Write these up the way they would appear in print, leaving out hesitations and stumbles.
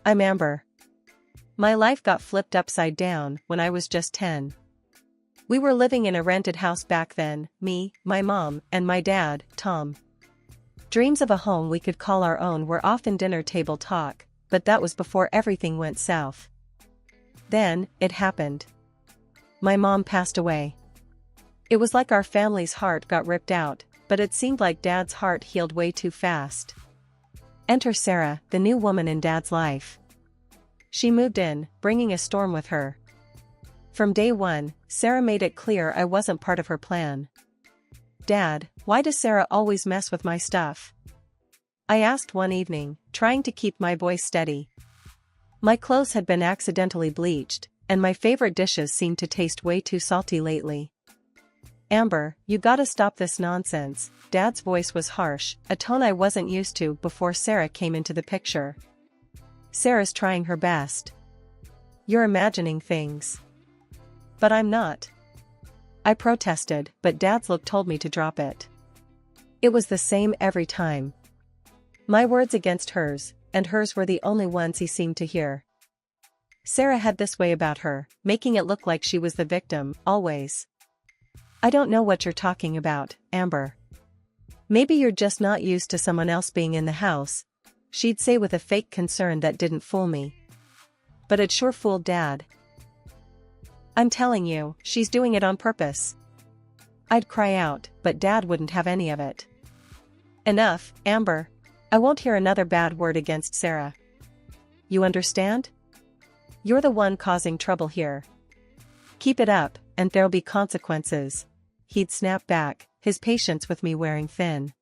I'm Amber. My life got flipped upside down when I was just 10. We were living in a rented house back then, me, my mom, and my dad, Tom. Dreams of a home we could call our own were often dinner table talk, but that was before everything went south. Then, it happened. My mom passed away. It was like our family's heart got ripped out, but it seemed like Dad's heart healed way too fast. Enter Sarah, the new woman in Dad's life. She moved in, bringing a storm with her. From day one, Sarah made it clear I wasn't part of her plan. "Dad, why does Sarah always mess with my stuff?" I asked one evening, trying to keep my voice steady. My clothes had been accidentally bleached, and my favorite dishes seemed to taste way too salty lately. "Amber, you gotta stop this nonsense." Dad's voice was harsh, a tone I wasn't used to before Sarah came into the picture. "Sarah's trying her best. You're imagining things." "But I'm not." I protested, but Dad's look told me to drop it. It was the same every time. My words against hers, and hers were the only ones he seemed to hear. Sarah had this way about her, making it look like she was the victim, always. "I don't know what you're talking about, Amber. Maybe you're just not used to someone else being in the house," she'd say with a fake concern that didn't fool me. But it sure fooled Dad. "I'm telling you, she's doing it on purpose." I'd cry out, but Dad wouldn't have any of it. "Enough, Amber. I won't hear another bad word against Sarah. You understand? You're the one causing trouble here. Keep it up, and there'll be consequences." He'd snap back, his patience with me wearing thin.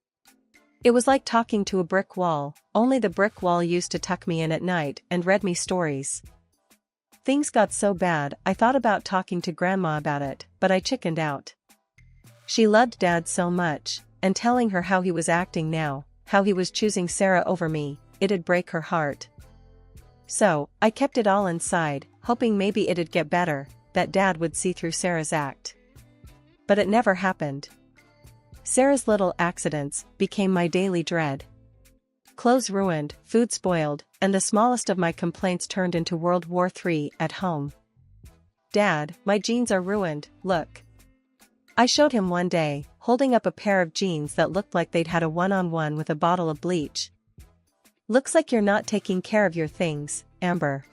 It was like talking to a brick wall, only the brick wall used to tuck me in at night and read me stories. Things got so bad I thought about talking to Grandma about it, but I chickened out. She loved Dad so much, and telling her how he was acting now, how he was choosing Sarah over me, it'd break her heart. So, I kept it all inside, hoping maybe it'd get better, that Dad would see through Sarah's act. But it never happened. Sarah's little accidents became my daily dread. Clothes ruined, food spoiled, and the smallest of my complaints turned into World War III at home. "Dad, my jeans are ruined, look." I showed him one day, holding up a pair of jeans that looked like they'd had a one-on-one with a bottle of bleach. "Looks like you're not taking care of your things, Amber.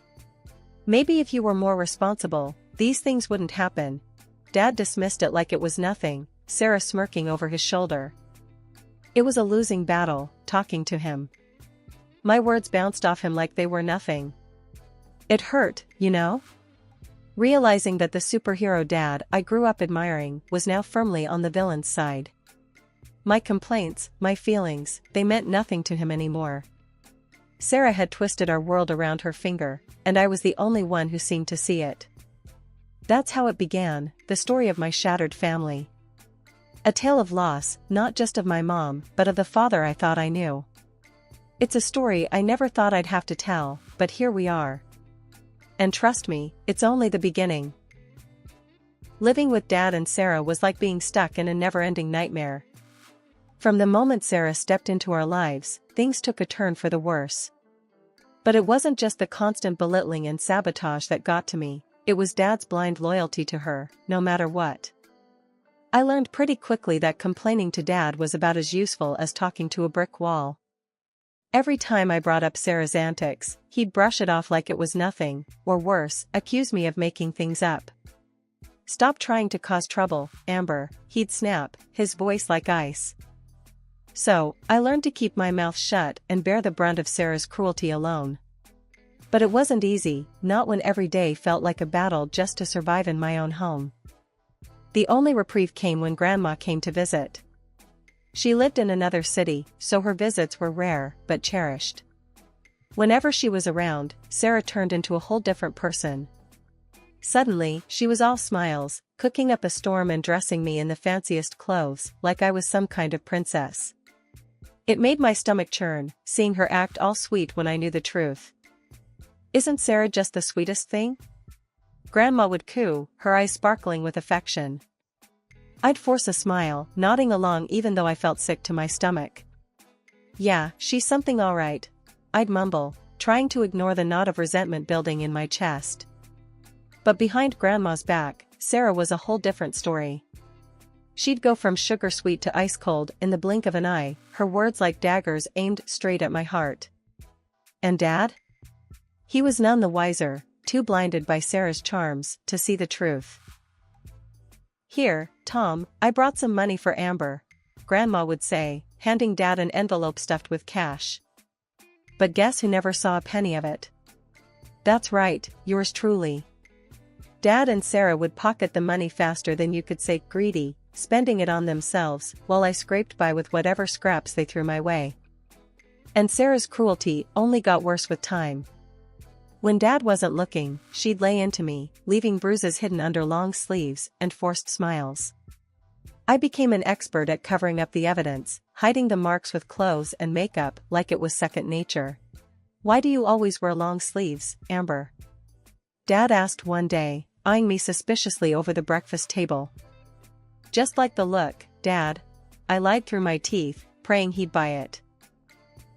Maybe if you were more responsible, these things wouldn't happen." Dad dismissed it like it was nothing, Sarah smirking over his shoulder. It was a losing battle, talking to him. My words bounced off him like they were nothing. It hurt, you know? Realizing that the superhero dad I grew up admiring was now firmly on the villain's side. My complaints, my feelings, they meant nothing to him anymore. Sarah had twisted our world around her finger, and I was the only one who seemed to see it. That's how it began, the story of my shattered family. A tale of loss, not just of my mom, but of the father I thought I knew. It's a story I never thought I'd have to tell, but here we are. And trust me, it's only the beginning. Living with Dad and Sarah was like being stuck in a never-ending nightmare. From the moment Sarah stepped into our lives, things took a turn for the worse. But it wasn't just the constant belittling and sabotage that got to me, it was Dad's blind loyalty to her, no matter what. I learned pretty quickly that complaining to Dad was about as useful as talking to a brick wall. Every time I brought up Sarah's antics, he'd brush it off like it was nothing, or worse, accuse me of making things up. "Stop trying to cause trouble, Amber," he'd snap, his voice like ice. So, I learned to keep my mouth shut and bear the brunt of Sarah's cruelty alone. But it wasn't easy, not when every day felt like a battle just to survive in my own home. The only reprieve came when Grandma came to visit. She lived in another city, so her visits were rare, but cherished. Whenever she was around, Sarah turned into a whole different person. Suddenly, she was all smiles, cooking up a storm and dressing me in the fanciest clothes, like I was some kind of princess. It made my stomach churn, seeing her act all sweet when I knew the truth. "Isn't Sarah just the sweetest thing?" Grandma would coo, her eyes sparkling with affection. I'd force a smile, nodding along even though I felt sick to my stomach. "Yeah, she's something all right," I'd mumble, trying to ignore the knot of resentment building in my chest. But behind Grandma's back, Sarah was a whole different story. She'd go from sugar sweet to ice cold in the blink of an eye, her words like daggers aimed straight at my heart. And Dad? He was none the wiser, too blinded by Sarah's charms to see the truth. "Here, Tom, I brought some money for Amber," Grandma would say, handing Dad an envelope stuffed with cash. But guess who never saw a penny of it? That's right, yours truly. Dad and Sarah would pocket the money faster than you could say greedy, spending it on themselves, while I scraped by with whatever scraps they threw my way. And Sarah's cruelty only got worse with time. When Dad wasn't looking, she'd lay into me, leaving bruises hidden under long sleeves and forced smiles. I became an expert at covering up the evidence, hiding the marks with clothes and makeup like it was second nature. "Why do you always wear long sleeves, Amber?" Dad asked one day, eyeing me suspiciously over the breakfast table. "Just like the look, Dad," I lied through my teeth, praying he'd buy it.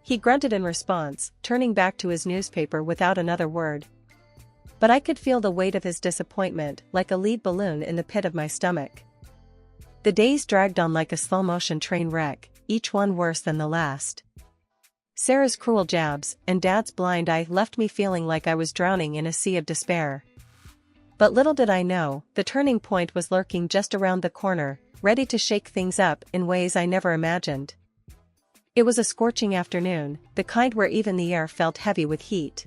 He grunted in response, turning back to his newspaper without another word. But I could feel the weight of his disappointment like a lead balloon in the pit of my stomach. The days dragged on like a slow-motion train wreck, each one worse than the last. Sarah's cruel jabs and Dad's blind eye left me feeling like I was drowning in a sea of despair. But little did I know, the turning point was lurking just around the corner, ready to shake things up in ways I never imagined. It was a scorching afternoon, the kind where even the air felt heavy with heat.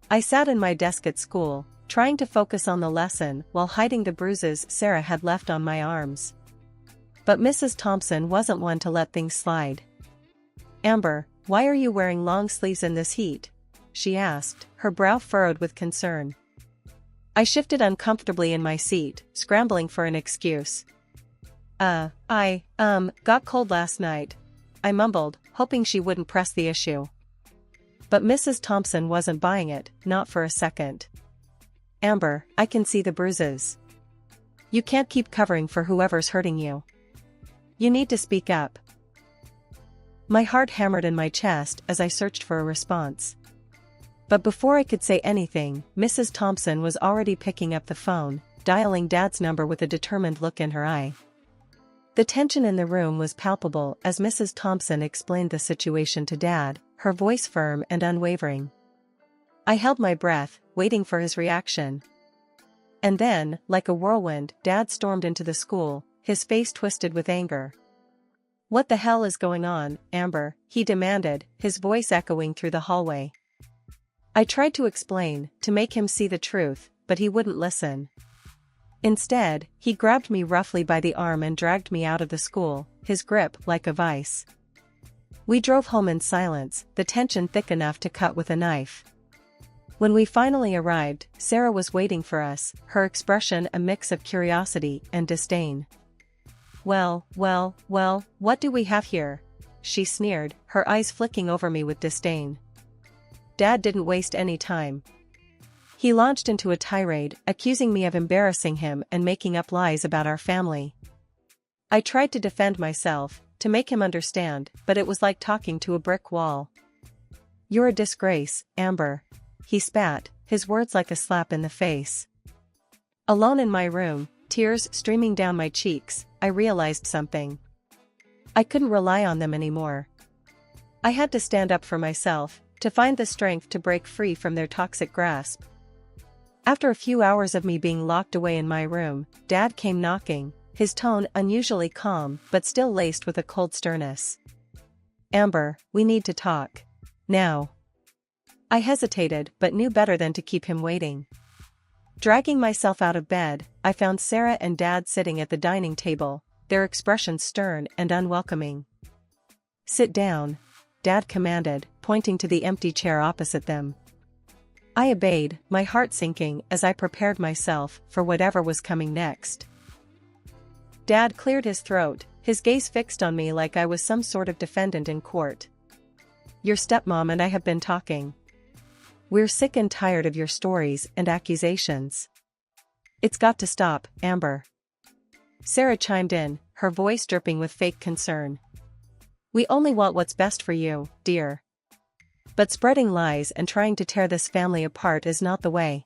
I sat in my desk at school, trying to focus on the lesson while hiding the bruises Sarah had left on my arms. But Mrs. Thompson wasn't one to let things slide. "Amber, why are you wearing long sleeves in this heat?" she asked, her brow furrowed with concern. I shifted uncomfortably in my seat, scrambling for an excuse. I got cold last night," I mumbled, hoping she wouldn't press the issue. But Mrs. Thompson wasn't buying it, not for a second. "Amber, I can see the bruises. You can't keep covering for whoever's hurting you. You need to speak up." My heart hammered in my chest as I searched for a response. But before I could say anything, Mrs. Thompson was already picking up the phone, dialing Dad's number with a determined look in her eye. The tension in the room was palpable as Mrs. Thompson explained the situation to Dad, her voice firm and unwavering. I held my breath, waiting for his reaction. And then, like a whirlwind, Dad stormed into the school, his face twisted with anger. "What the hell is going on, Amber?" he demanded, his voice echoing through the hallway. I tried to explain, to make him see the truth, but he wouldn't listen. Instead, he grabbed me roughly by the arm and dragged me out of the school, his grip like a vice. We drove home in silence, the tension thick enough to cut with a knife. When we finally arrived, Sarah was waiting for us, her expression a mix of curiosity and disdain. Well, what do we have here?" she sneered, her eyes flicking over me with disdain. Dad didn't waste any time. He launched into a tirade, accusing me of embarrassing him and making up lies about our family. I tried to defend myself, to make him understand, but it was like talking to a brick wall. "You're a disgrace, Amber," he spat, his words like a slap in the face. Alone in my room, tears streaming down my cheeks, I realized something. I couldn't rely on them anymore. I had to stand up for myself, to find the strength to break free from their toxic grasp. After a few hours of me being locked away in my room, Dad came knocking, his tone unusually calm but still laced with a cold sternness. "Amber, we need to talk. Now." I hesitated but knew better than to keep him waiting. Dragging myself out of bed, I found Sarah and Dad sitting at the dining table, their expressions stern and unwelcoming. "Sit down," Dad commanded, pointing to the empty chair opposite them. I obeyed, my heart sinking as I prepared myself for whatever was coming next. Dad cleared his throat, his gaze fixed on me like I was some sort of defendant in court. "Your stepmom and I have been talking. We're sick and tired of your stories and accusations. It's got to stop, Amber." Sarah chimed in, her voice dripping with fake concern. "We only want what's best for you, dear. But spreading lies and trying to tear this family apart is not the way.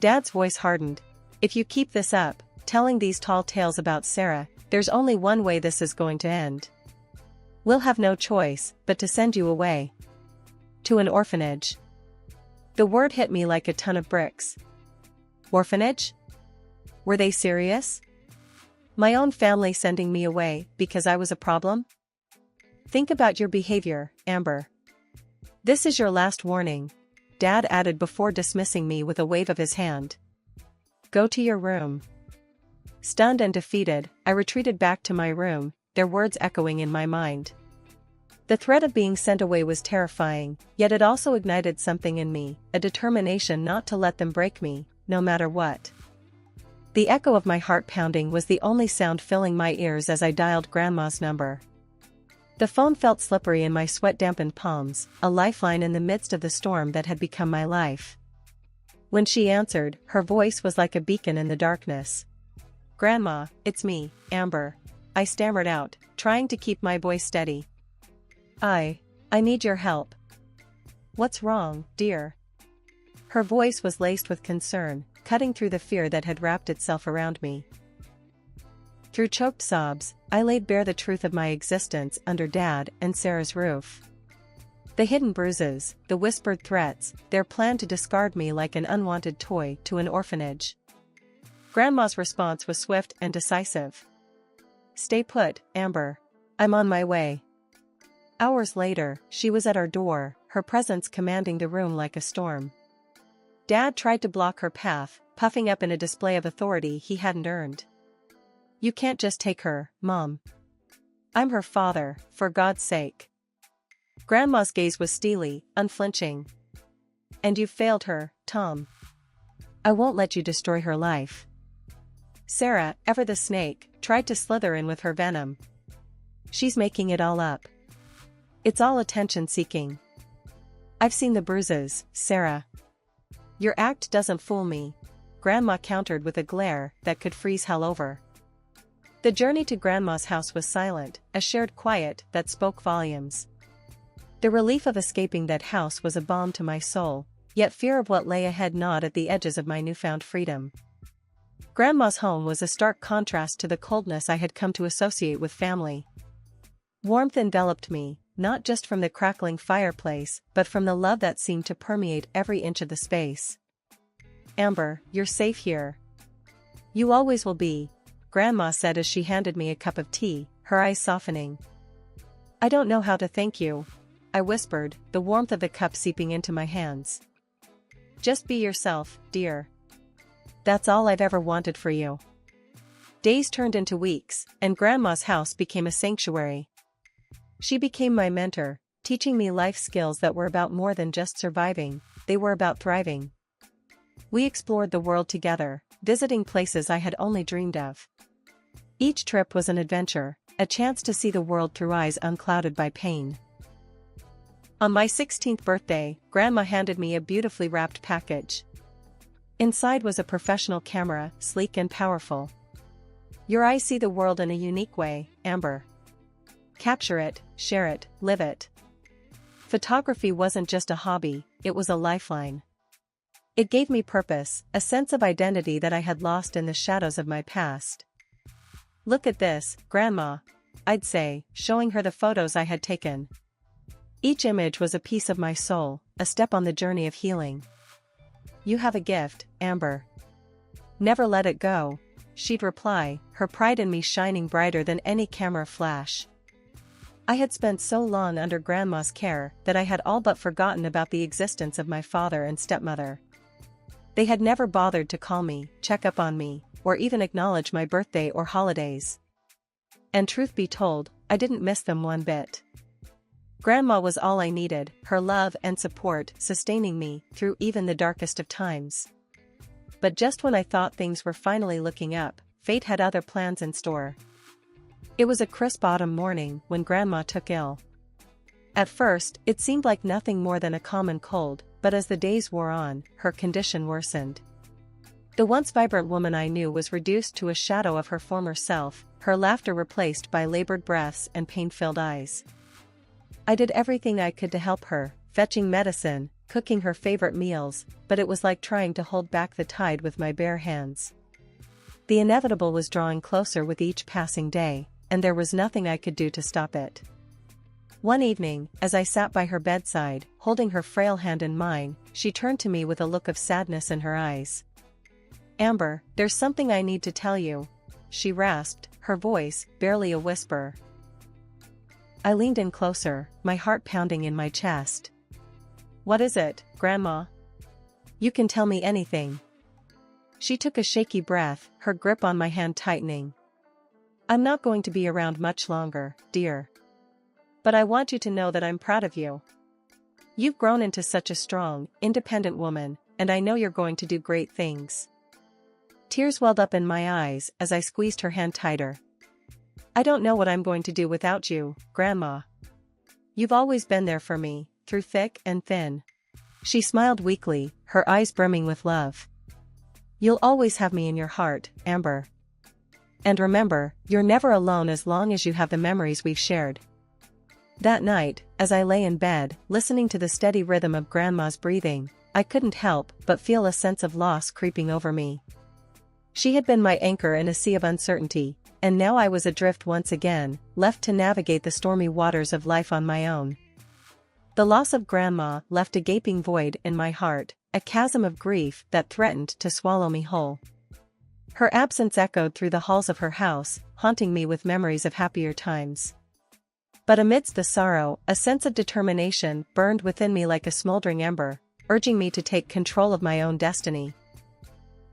Dad's voice hardened. If you keep this up, telling these tall tales about Sarah, there's only one way this is going to end. We'll have no choice but to send you away. To an orphanage. The word hit me like a ton of bricks. Orphanage? Were they serious? My own family sending me away because I was a problem? Think about your behavior, Amber. This is your last warning, Dad added before dismissing me with a wave of his hand. Go to your room. Stunned and defeated, I retreated back to my room, their words echoing in my mind. The threat of being sent away was terrifying, yet it also ignited something in me, a determination not to let them break me, no matter what. The echo of my heart pounding was the only sound filling my ears as I dialed Grandma's number. The phone felt slippery in my sweat-dampened palms, a lifeline in the midst of the storm that had become my life. When she answered, her voice was like a beacon in the darkness. Grandma, it's me, Amber. I stammered out, trying to keep my voice steady. I need your help. What's wrong, dear? Her voice was laced with concern, cutting through the fear that had wrapped itself around me. Through choked sobs, I laid bare the truth of my existence under Dad and Sarah's roof. The hidden bruises, the whispered threats, their plan to discard me like an unwanted toy to an orphanage. Grandma's response was swift and decisive. Stay put, Amber. I'm on my way. Hours later, she was at our door, her presence commanding the room like a storm. Dad tried to block her path, puffing up in a display of authority he hadn't earned. You can't just take her, Mom. I'm her father, for God's sake. Grandma's gaze was steely, unflinching. And you've failed her, Tom. I won't let you destroy her life. Sarah, ever the snake, tried to slither in with her venom. She's making it all up. It's all attention-seeking. I've seen the bruises, Sarah. Your act doesn't fool me, Grandma countered with a glare that could freeze hell over. The journey to Grandma's house was silent, a shared quiet that spoke volumes. The relief of escaping that house was a balm to my soul, yet fear of what lay ahead gnawed at the edges of my newfound freedom. Grandma's home was a stark contrast to the coldness I had come to associate with family. Warmth enveloped me, not just from the crackling fireplace, but from the love that seemed to permeate every inch of the space. Amber, you're safe here. You always will be, Grandma said as she handed me a cup of tea, her eyes softening. I don't know how to thank you, I whispered, the warmth of the cup seeping into my hands. Just be yourself, dear. That's all I've ever wanted for you. Days turned into weeks, and Grandma's house became a sanctuary. She became my mentor, teaching me life skills that were about more than just surviving, they were about thriving. We explored the world together, visiting places I had only dreamed of. Each trip was an adventure, a chance to see the world through eyes unclouded by pain. On my 16th birthday, Grandma handed me a beautifully wrapped package. Inside was a professional camera, sleek and powerful. Your eyes see the world in a unique way, Amber. Capture it, share it, live it. Photography wasn't just a hobby, it was a lifeline. It gave me purpose, a sense of identity that I had lost in the shadows of my past. Look at this, Grandma, I'd say, showing her the photos I had taken. Each image was a piece of my soul, a step on the journey of healing. You have a gift, Amber. Never let it go, she'd reply, her pride in me shining brighter than any camera flash. I had spent so long under Grandma's care that I had all but forgotten about the existence of my father and stepmother. They had never bothered to call me, check up on me, or even acknowledge my birthday or holidays. And truth be told, I didn't miss them one bit. Grandma was all I needed, her love and support sustaining me through even the darkest of times. But just when I thought things were finally looking up, fate had other plans in store. It was a crisp autumn morning when Grandma took ill. At first, it seemed like nothing more than a common cold, but as the days wore on, her condition worsened. The once vibrant woman I knew was reduced to a shadow of her former self, her laughter replaced by labored breaths and pain-filled eyes. I did everything I could to help her, fetching medicine, cooking her favorite meals, but it was like trying to hold back the tide with my bare hands. The inevitable was drawing closer with each passing day, and there was nothing I could do to stop it. One evening, as I sat by her bedside, holding her frail hand in mine, she turned to me with a look of sadness in her eyes. "Amber, there's something I need to tell you," she rasped, her voice barely a whisper. I leaned in closer, my heart pounding in my chest. "What is it, Grandma? You can tell me anything." She took a shaky breath, her grip on my hand tightening. "I'm not going to be around much longer, dear. But I want you to know that I'm proud of you. You've grown into such a strong, independent woman, and I know you're going to do great things." Tears welled up in my eyes as I squeezed her hand tighter. "I don't know what I'm going to do without you, Grandma. You've always been there for me, through thick and thin." She smiled weakly, her eyes brimming with love. "You'll always have me in your heart, Amber. And remember, you're never alone as long as you have the memories we've shared." That night, as I lay in bed, listening to the steady rhythm of Grandma's breathing, I couldn't help but feel a sense of loss creeping over me. She had been my anchor in a sea of uncertainty, and now I was adrift once again, left to navigate the stormy waters of life on my own. The loss of Grandma left a gaping void in my heart, a chasm of grief that threatened to swallow me whole. Her absence echoed through the halls of her house, haunting me with memories of happier times. But amidst the sorrow, a sense of determination burned within me like a smoldering ember, urging me to take control of my own destiny.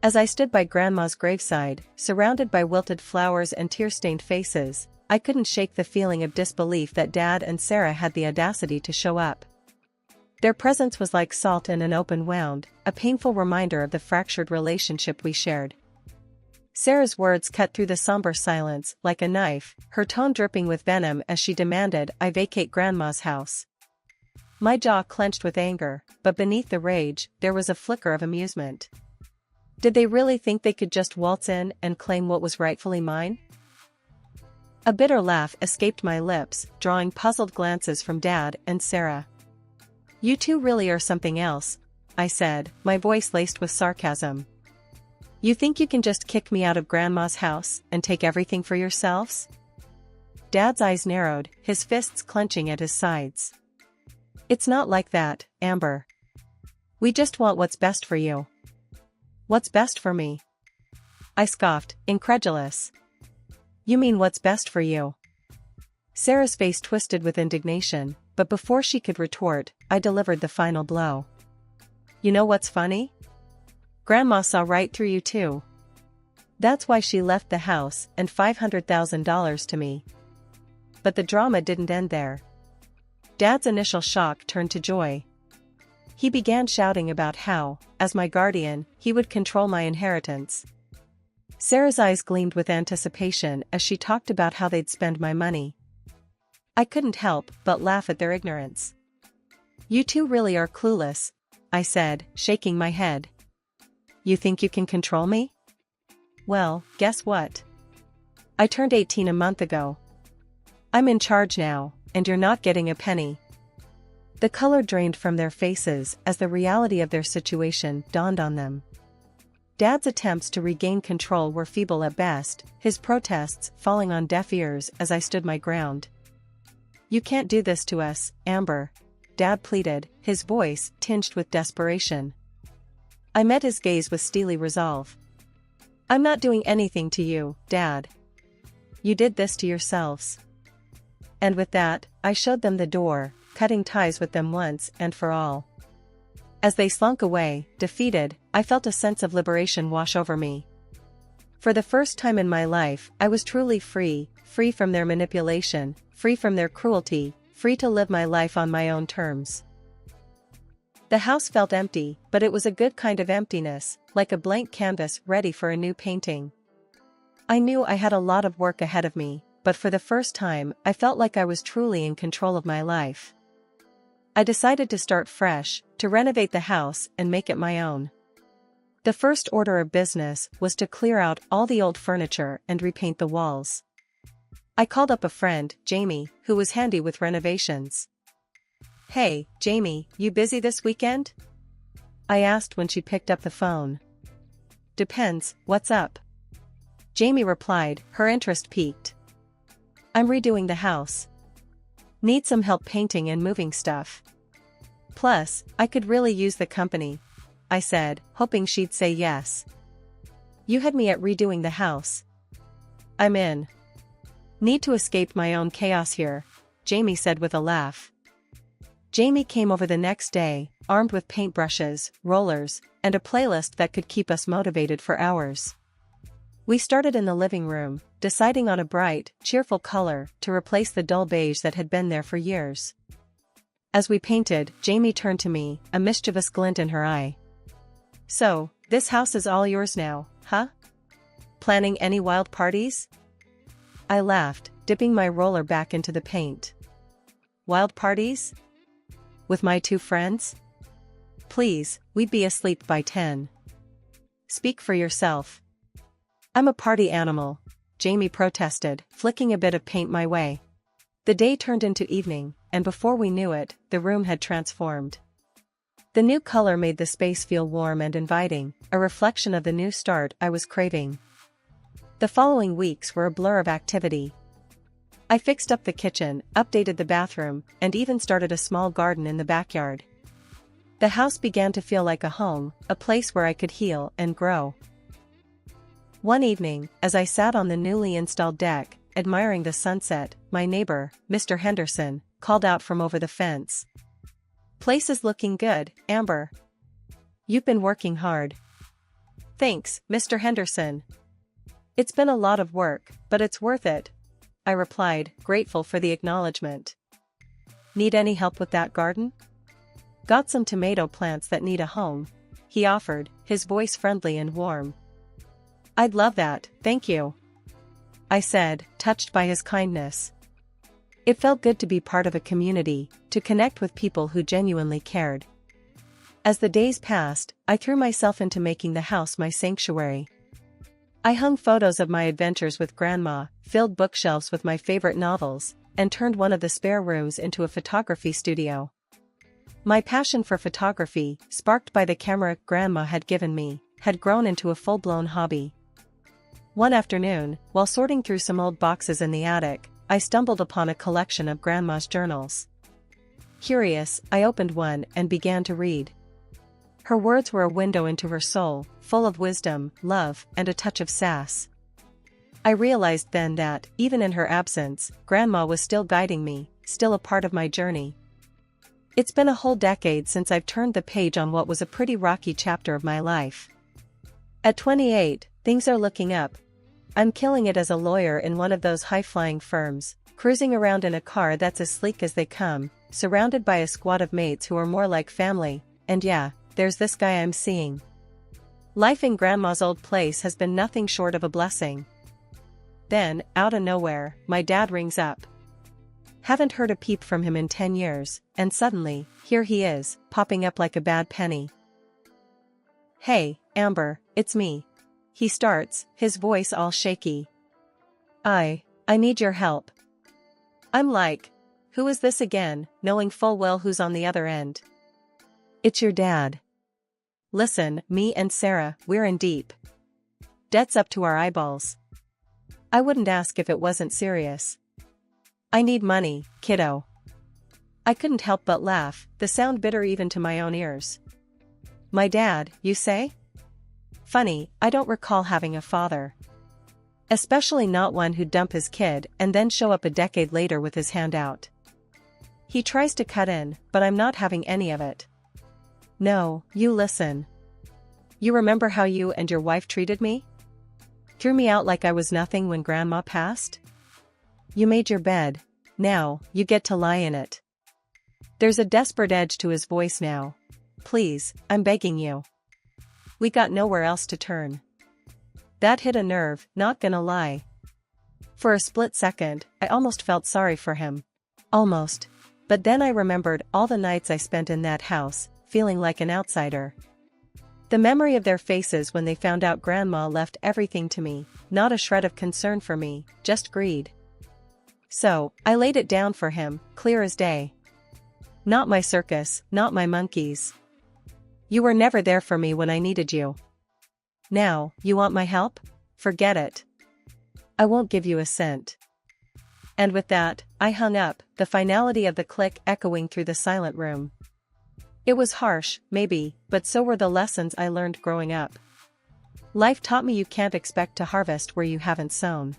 As I stood by Grandma's graveside, surrounded by wilted flowers and tear-stained faces, I couldn't shake the feeling of disbelief that Dad and Sarah had the audacity to show up. Their presence was like salt in an open wound, a painful reminder of the fractured relationship we shared. Sarah's words cut through the somber silence like a knife, her tone dripping with venom as she demanded I vacate Grandma's house. My jaw clenched with anger, but beneath the rage, there was a flicker of amusement. Did they really think they could just waltz in and claim what was rightfully mine? A bitter laugh escaped my lips, drawing puzzled glances from Dad and Sarah. "You two really are something else," I said, my voice laced with sarcasm. "You think you can just kick me out of Grandma's house and take everything for yourselves?" Dad's eyes narrowed, his fists clenching at his sides. "It's not like that, Amber. We just want what's best for you." "What's best for me?" I scoffed, incredulous. "You mean what's best for you?" Sarah's face twisted with indignation, but before she could retort, I delivered the final blow. "You know what's funny? Grandma saw right through you too. That's why she left the house and $500,000 to me." But the drama didn't end there. Dad's initial shock turned to joy. He began shouting about how, as my guardian, he would control my inheritance. Sarah's eyes gleamed with anticipation as she talked about how they'd spend my money. I couldn't help but laugh at their ignorance. "You two really are clueless," I said, shaking my head. "You think you can control me? Well, guess what? I turned 18 a month ago. I'm in charge now, and you're not getting a penny." The color drained from their faces as the reality of their situation dawned on them. Dad's attempts to regain control were feeble at best, his protests falling on deaf ears as I stood my ground. "You can't do this to us, Amber," Dad pleaded, his voice tinged with desperation. I met his gaze with steely resolve. "I'm not doing anything to you, Dad. You did this to yourselves." And with that, I showed them the door, cutting ties with them once and for all. As they slunk away, defeated, I felt a sense of liberation wash over me. For the first time in my life, I was truly free from their manipulation, free from their cruelty, free to live my life on my own terms. The house felt empty, but it was a good kind of emptiness, like a blank canvas ready for a new painting. I knew I had a lot of work ahead of me, but for the first time, I felt like I was truly in control of my life. I decided to start fresh, to renovate the house and make it my own. The first order of business was to clear out all the old furniture and repaint the walls. I called up a friend, Jamie, who was handy with renovations. Hey, Jamie, you busy this weekend? I asked when she picked up the phone. Depends, what's up? Jamie replied, her interest piqued. I'm redoing the house. Need some help painting and moving stuff. Plus, I could really use the company, I said, hoping she'd say yes. You had me at redoing the house. I'm in. Need to escape my own chaos here, Jamie said with a laugh. Jamie came over the next day, armed with paintbrushes, rollers, and a playlist that could keep us motivated for hours. We started in the living room, deciding on a bright, cheerful color to replace the dull beige that had been there for years. As we painted, Jamie turned to me, a mischievous glint in her eye. So, this house is all yours now, huh? Planning any wild parties? I laughed, dipping my roller back into the paint. Wild parties? With my 2 friends? Please, we'd be asleep by 10. Speak for yourself. I'm a party animal, Jamie protested, flicking a bit of paint my way. The day turned into evening, and before we knew it, the room had transformed. The new color made the space feel warm and inviting, a reflection of the new start I was craving. The following weeks were a blur of activity. I fixed up the kitchen, updated the bathroom, and even started a small garden in the backyard. The house began to feel like a home, a place where I could heal and grow. One evening, as I sat on the newly installed deck, admiring the sunset, my neighbor, Mr. Henderson, called out from over the fence. Place is looking good, Amber. You've been working hard. Thanks, Mr. Henderson. It's been a lot of work, but it's worth it, I replied, grateful for the acknowledgement. Need any help with that garden? Got some tomato plants that need a home, he offered, his voice friendly and warm. I'd love that, thank you, I said, touched by his kindness. It felt good to be part of a community, to connect with people who genuinely cared. As the days passed, I threw myself into making the house my sanctuary. I hung photos of my adventures with Grandma, filled bookshelves with my favorite novels, and turned one of the spare rooms into a photography studio. My passion for photography, sparked by the camera Grandma had given me, had grown into a full-blown hobby. One afternoon, while sorting through some old boxes in the attic, I stumbled upon a collection of Grandma's journals. Curious, I opened one and began to read. Her words were a window into her soul, full of wisdom, love, and a touch of sass. I realized then that, even in her absence, Grandma was still guiding me, still a part of my journey. It's been a whole decade since I've turned the page on what was a pretty rocky chapter of my life. At 28, things are looking up. I'm killing it as a lawyer in one of those high-flying firms, cruising around in a car that's as sleek as they come, surrounded by a squad of mates who are more like family, and yeah, there's this guy I'm seeing. Life in Grandma's old place has been nothing short of a blessing. Then, out of nowhere, my dad rings up. Haven't heard a peep from him in 10 years, and suddenly, here he is, popping up like a bad penny. Hey, Amber, it's me. He starts, his voice all shaky. I need your help. I'm like, who is this again, knowing full well who's on the other end. It's your dad. Listen, me and Sarah, we're in deep. Debt's up to our eyeballs. I wouldn't ask if it wasn't serious. I need money, kiddo. I couldn't help but laugh, the sound bitter even to my own ears. My dad, you say? Funny, I don't recall having a father. Especially not one who'd dump his kid and then show up a decade later with his hand out. He tries to cut in, but I'm not having any of it. No, you listen. You remember how you and your wife treated me? Threw me out like I was nothing when Grandma passed? You made your bed. Now, you get to lie in it. There's a desperate edge to his voice now. Please, I'm begging you. We got nowhere else to turn. That hit a nerve, not gonna lie. For a split second, I almost felt sorry for him. Almost. But then I remembered all the nights I spent in that house, feeling like an outsider. The memory of their faces when they found out Grandma left everything to me, not a shred of concern for me, just greed. So, I laid it down for him, clear as day. Not my circus, not my monkeys. You were never there for me when I needed you. Now, you want my help? Forget it. I won't give you a cent. And with that, I hung up, the finality of the click echoing through the silent room. It was harsh, maybe, but so were the lessons I learned growing up. Life taught me you can't expect to harvest where you haven't sown.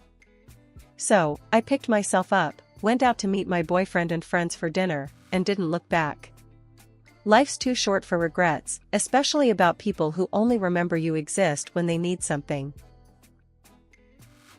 So, I picked myself up, went out to meet my boyfriend and friends for dinner, and didn't look back. Life's too short for regrets, especially about people who only remember you exist when they need something.